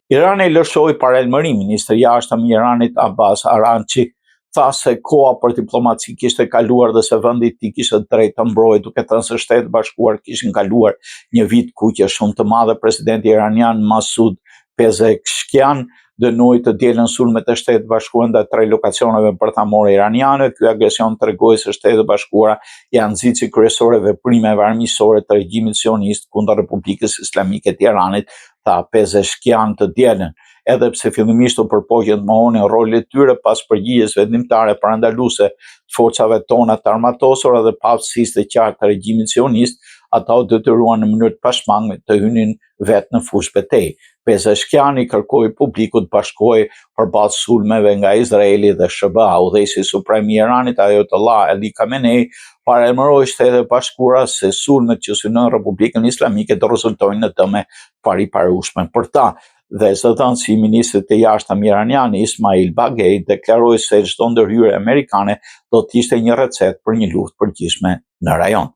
Irani lëshoi paralajmërim. Ministri i jashtëm i Iranit Abbas Araghchi tha se koha për diplomaci kishte kaluar dhe se vendi i tij kishte drejt të mbrojë, duke thënë se Shtetet Bashkuar kishin kaluar një vit kuqe shumë të madhe. Presidenti iranian Masoud Pezeshkian dënoi të dielën sulmet e Shtetit Bashkuar ndaj 3 lokacioneve bërthamore iraniane. Ky agresion tregoi se Shtetet Bashkuara janë nxitsi kryesore veprimeve armiqësore të regjimit sionist kundër Republikës Islamike të Iranit, tha Pezeshkian të dielën. Edhe pse fillimisht u përpoqën të mohonin rolin e tyre pas përgjigjes vendimtare parandaluese të forcave tona të armatosura dhe pavarësisë të qartë të regjimit sionist, ata u detyruan në mënyrë të pashmangme të hynin vetë në fushë betejë. Pezeshkian i kërkoi publikut të bashkohej përballë sulmeve nga Izraeli dhe SBA. Udhëheqësi suprem i Iranit Ayatollah Ali Khamenei paralajmëroi Shtetet Bashkuara se sulmet që synojnë Republikën Islamike do rezultojnë në dëme pariparueshme për ta. Dhe zëdhënësi i ministrit të jashtëm iranian Ismail Bagei deklaroi se çdo ndërhyrje amerikane do të ishte një recetë për një luftë përgjithshme në rajon.